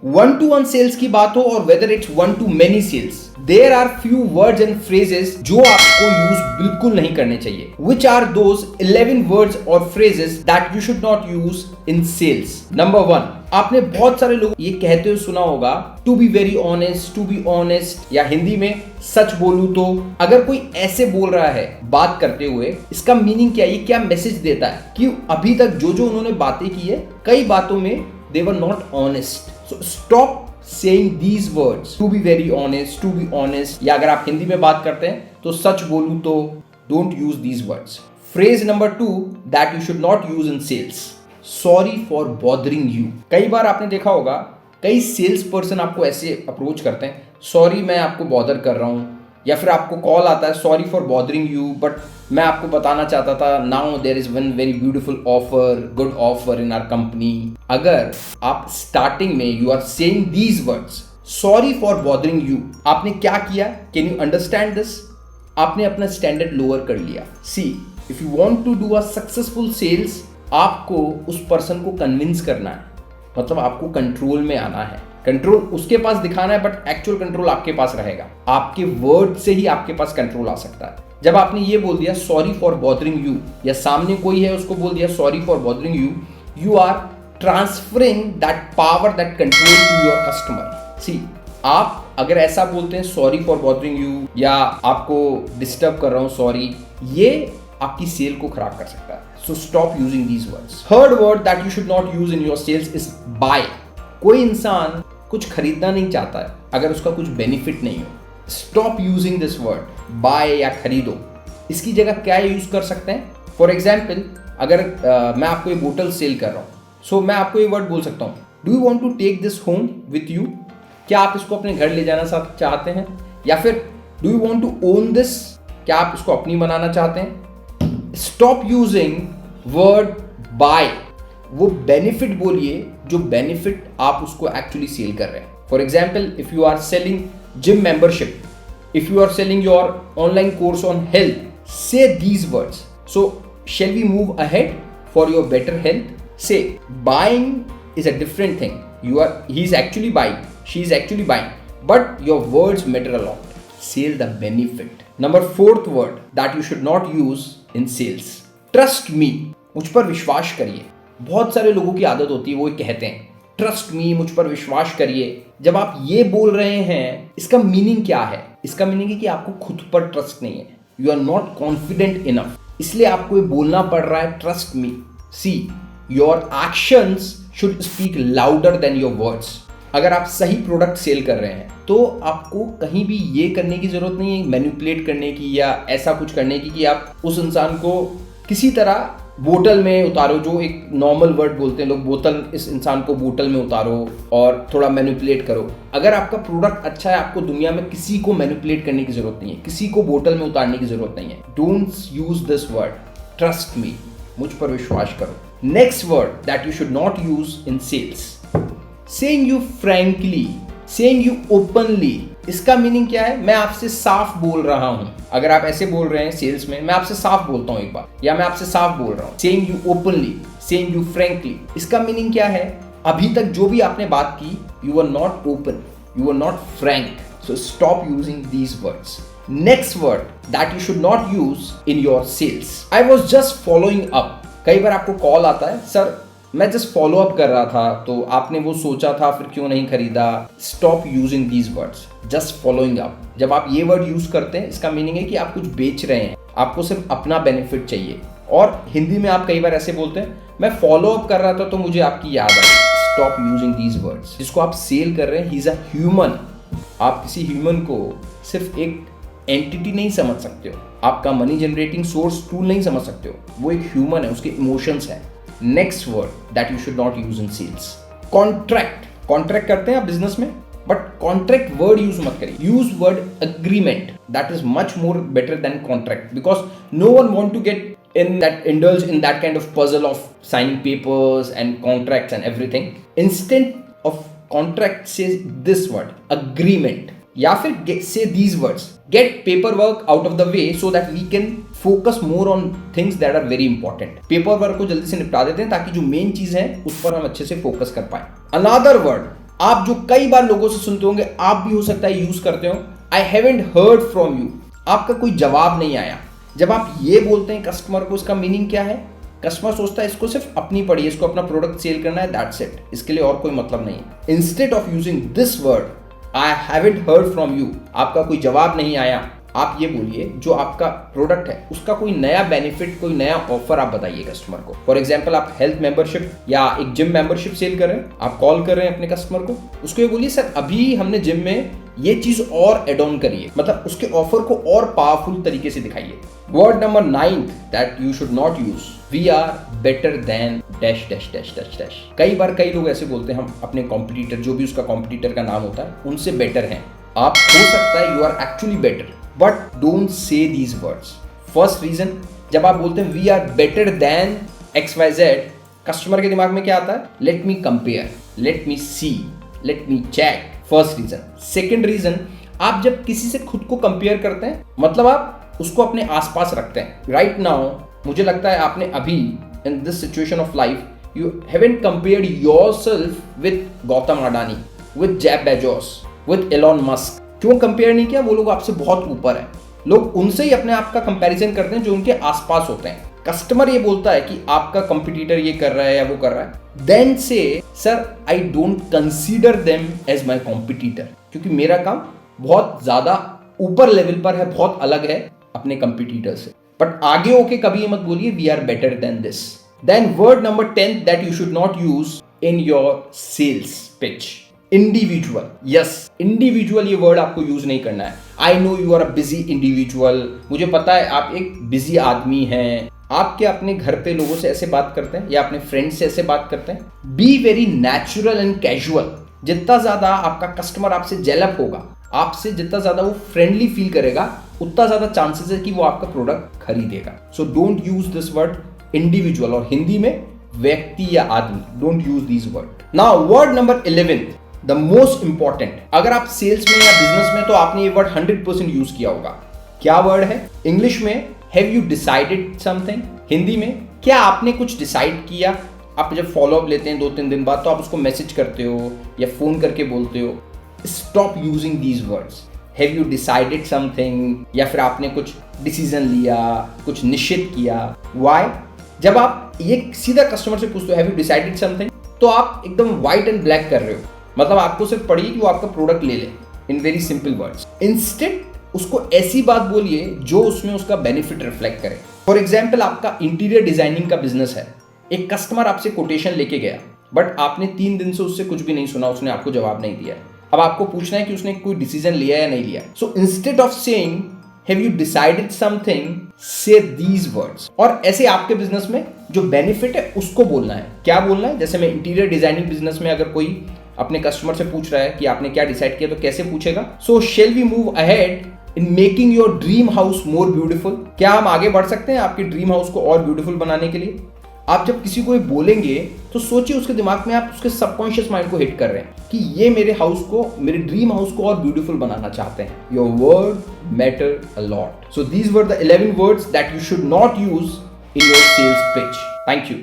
One two one sales की बात हो और whether it's one to many sales, there are few words and phrases जो आपको यूज बिल्कुल नहीं करने चाहिए. विच आर दोज 11 वर्ड्स और phrases that you should not use in sales. Number 1, आपने बहुत सारे लोग ये कहते हुए सुना होगा to be very honest, to be honest, या हिंदी में सच बोलूं तो. अगर कोई ऐसे बोल रहा है बात करते हुए, इसका मीनिंग क्या है, ये क्या मैसेज देता है कि अभी तक जो उन्होंने बातें की है, कई बातों में they were not honest. So stop saying these words, to be very honest, to be honest, या अगर आप हिंदी में बात करते हैं तो सच बोलूं तो don't use these words. Phrase number 2 that you should not use in sales, sorry for bothering you. कई बार आपने देखा होगा कई सेल्स पर्सन आपको ऐसे अप्रोच करते हैं, सॉरी मैं आपको बॉदर कर रहा हूँ, या फिर आपको कॉल आता है sorry for bothering you, but मैं आपको बताना चाहता था now there is one very beautiful offer, good offer in our company. अगर आप स्टार्टिंग में you are saying these words, sorry for bothering you, आपने क्या किया, कैन यू अंडरस्टैंड दिस? आपने अपना स्टैंडर्ड लोअर कर लिया. See, if you want to do a successful sales, आपको उस पर्सन को कन्विंस करना है, मतलब आपको कंट्रोल में आना है. कंट्रोल उसके पास दिखाना है, बट एक्चुअल कंट्रोल आपके पास रहेगा. आपके वर्ड से ही आपके पास कंट्रोल आ सकता है. जब आपने ये बोल दिया सॉरी फॉर बॉदरिंग यू, या सामने कोई है उसको बोल दिया sorry for bothering you, you are transferring that power, that control to your customer. See, आप अगर ऐसा बोलते हैं सॉरी फॉर बॉदरिंग यू, या आपको डिस्टर्ब कर रहा हूं सॉरी, ये आपकी सेल को खराब कर सकता है. So stop using these words. Third word that you should not use in your sales is buy. कोई इंसान कुछ खरीदना नहीं चाहता है अगर उसका कुछ बेनिफिट नहीं हो. Stop using this word by या खरीदो. इसकी जगह क्या यूज कर सकते हैं? फॉर एग्जाम्पल, अगर मैं आपको ये बोतल सेल कर रहा हूँ, सो मैं आपको ये वर्ड बोल सकता हूँ, do you want to take this home with you? क्या आप इसको अपने घर ले जाना चाहते हैं? या फिर do you want to own this? क्या आप इसको अपनी बनाना चाहते हैं? Stop using word buy. वो बेनिफिट बोलिए जो बेनिफिट आप उसको एक्चुअली सेल कर रहे हैं. For example, if you are selling gym membership, if you are selling your online course on health, say these words. So shall we move ahead for your better health? Say, buying is a different thing. He is actually buying, she is actually buying, but your words matter a lot. Sell the benefit. Number 4th word that you should not use in sales, trust me. मुझ पर विश्वास करिए. बहुत सारे लोगों की आदत होती है, वो कहते हैं ट्रस्ट मी, मुझ पर विश्वास करिए. जब आप ये बोल रहे हैं, इसका मीनिंग क्या है? इसका मीनिंग है कि आपको खुद पर ट्रस्ट नहीं है. You are not confident enough, इसलिए आपको ये बोलना पड़ रहा है trust me. See, your actions should speak louder than your words. अगर आप सही प्रोडक्ट सेल कर रहे हैं तो आपको कहीं भी ये करने की जरूरत नहीं है मैनिपुलेट करने की, या ऐसा कुछ करने की कि आप उस इंसान को किसी तरह बोतल में उतारो. जो एक नॉर्मल वर्ड बोलते हैं लोग, बोतल, इस इंसान को बोतल में उतारो और थोड़ा मैनिपुलेट करो. अगर आपका प्रोडक्ट अच्छा है, आपको दुनिया में किसी को मैनिपुलेट करने की जरूरत नहीं है, किसी को बोतल में उतारने की जरूरत नहीं है. Don't use this word trust me, मुझ पर विश्वास करो. Next word that you should not use in sales, saying you frankly, saying you openly. इसका मीनिंग क्या है? मैं आपसे साफ बोल रहा हूं. अगर आप ऐसे बोल रहे हैं सेल्स में, मैं आपसे साफ बोलता हूं एक बार, या मैं आपसे साफ बोल रहा हूं. Saying you openly, saying you frankly, इसका मीनिंग क्या है? अभी तक जो भी आपने बात की, you are not open, you are not frank. So stop using these words. Next word that you should not use in your sales, I was just following up. कई बार आपको कॉल आता है, सर मैं जस्ट फॉलो अप कर रहा था, तो आपने वो सोचा था, फिर क्यों नहीं खरीदा? Stop using these words, just following up. जब आप ये वर्ड यूज करते हैं, इसका मीनिंग है कि आप कुछ बेच रहे हैं, आपको सिर्फ अपना बेनिफिट चाहिए. और हिंदी में आप कई बार ऐसे बोलते हैं, मैं फॉलो अप कर रहा था तो मुझे आपकी याद आई. Stop using these words. जिसको आप सेल कर रहे हैं, ही इज अ ह्यूमन. आप किसी ह्यूमन को सिर्फ एक एंटिटी नहीं समझ सकते हो, आपका मनी जनरेटिंग सोर्स टूल नहीं समझ सकते हो. वो एक ह्यूमन है, उसके इमोशंस हैं. Next word that you should not use in sales, contract. Contract करते हैं आप बिजनेस में, बट कॉन्ट्रैक्ट वर्ड यूज मत करिए. Use word agreement. That is much more better than contract, because no one want to get in that, indulge in that kind of puzzle of signing papers and contracts and everything. Instead of contract, say this word, agreement. या फिर say these words, get paperwork out of the way so that we can focus more on things that are very important. paperwork को जल्दी से निपटा देते हैं ताकि जो मेन चीज है उस पर हम अच्छे से फोकस कर पाए. Another word आप जो कई बार लोगों से सुनते होंगे, आप भी हो सकता है यूज करते हो, I haven't heard from you, आपका कोई जवाब नहीं आया। जब आप ये बोलते हैं कस्टमर को, इसका मीनिंग क्या है? कस्टमर सोचता है इसको सिर्फ अपनी पड़ी है, इसको अपना प्रोडक्ट सेल करना है, दैट्स इट, इसके लिए और कोई मतलब नहीं है। Instead of using this word I haven't heard from you, आपका कोई जवाब नहीं आया, आप ये बोलिए जो आपका प्रोडक्ट है उसका कोई नया बेनिफिट, कोई नया ऑफर आप बताइए कस्टमर को। फॉर एग्जांपल आप हेल्थ मेंबरशिप या एक जिम मेंबरशिप सेल कर रहे हैं, आप कॉल कर रहे हैं अपने कस्टमर को, उसको ये बोलिए सर अभी हमने जिम में ये चीज और एड ऑन करिए, मतलब उसके ऑफर को और पावरफुल तरीके से दिखाइए। Word number 9 that you should not use, we are better than dash dash dash dash dash. कई बार कई लोग ऐसे बोलते हैं हम अपने कॉम्पिटिटर, जो भी उसका कॉम्पिटिटर का नाम होता है, उनसे बेटर हैं। आप हो सकता है you are actually better, but don't say these words. First reason, जब आप बोलते हैं we are better than XYZ, customer के दिमाग में क्या आता है? Let me compare, let me see, let me check. First reason. Second reason, आप जब किसी से खुद को कंपेयर करते हैं, मतलब आप उसको अपने आसपास रखते हैं। राइट नाउ मुझे लगता है आपने अभी in this situation of life you haven't compared yourself with Gautam Adani, with Jeff Bezos, with Elon Musk. क्यों कंपेयर नहीं किया? वो लोग आपसे बहुत ऊपर हैं। लोग उनसे ही अपने आप का कंपैरिजन करते हैं जो उनके आसपास होते हैं। कस्टमर ये बोलता है कि आपका कंपटीटर ये कर रहा है या वो कर रहा है, then say sir I don't consider them as my competitor, क्योंकि मेरा काम बहुत ज्यादा ऊपर लेवल पर है, बहुत अलग है अपने कंपटीटर से। बट आगे होके कभी ये मत बोलिए we are better than this. Then word number 10 that you should not use in your sales pitch, individual. Yes, individual ये वर्ड आपको यूज नहीं करना है। I know you are a busy individual, मुझे पता है आप एक बिजी आदमी हैं। आप क्या अपने घर पे लोगों से ऐसे बात करते हैं या अपने फ्रेंड से ऐसे बात करते हैं? Be very natural and casual. जितना ज्यादा आपका कस्टमर आपसे जेलअप होगा, आपसे जितना ज्यादा वो फ्रेंडली फील करेगा, उतना ज्यादा चांसेस है कि वो आपका प्रोडक्ट खरीदेगा। So don't use this word individual, और हिंदी में व्यक्ति या आदमी, don't use this word. Now word number 11, the most important. अगर आप सेल्स में या बिजनेस में, तो आपने ये वर्ड 100% यूज किया होगा। क्या वर्ड है? इंग्लिश में have you decided something, Hindi में क्या आपने कुछ डिसाइड किया? आप जब फॉलोअप लेते हैं 2-3 दिन बाद, तो आप उसको मैसेज करते हो या फोन करके बोलते हो। Stop using these words, have you decided something, या फिर आपने कुछ डिसीजन लिया, कुछ निश्चित किया। व्हाई? जब आप ये सीधा कस्टमर से पूछते हो हैव यू डिसाइडेड समथिंग, तो आप एकदम व्हाइट एंड ब्लैक कर रहे हो, मतलब आपको सिर्फ पड़ी कि वो आपका प्रोडक्ट ले ले, in very simple words. Instead उसको ऐसी बात बोलिए जो उसमें उसका बेनिफिट रिफ्लेक्ट करे। फॉर एग्जाम्पल, आपका इंटीरियर डिजाइनिंग का बिजनेस है, एक कस्टमर आपसे कोटेशन लेके गया, बट आपने 3 दिन से उससे कुछ भी नहीं सुना, उसने आपको जवाब नहीं दिया। अब आपको पूछना है कि उसने कोई डिसीजन लिया या नहीं लिया। So instead of saying have you decided something, से दीज वर्ड्स। और ऐसे आपके बिजनेस में जो बेनिफिट है उसको बोलना है। क्या बोलना है? जैसे मैं इंटीरियर डिजाइनिंग बिजनेस में अगर कोई अपने कस्टमर से पूछ रहा है कि आपने क्या डिसाइड किया, तो कैसे पूछेगा? So shall we move ahead in making your dream house more beautiful. क्या हम आगे बढ़ सकते हैं आपके ड्रीम हाउस को और ब्यूटीफुल बनाने के लिए? आप जब किसी को ये बोलेंगे तो सोचिए उसके दिमाग में आप उसके सबकॉन्शियस माइंड को हिट कर रहे हैं कि ये मेरे हाउस को, मेरे ड्रीम हाउस को और ब्यूटीफुल बनाना चाहते हैं। Your word matter a lot. So these were the 11 words that you should not use in your sales pitch. Thank you.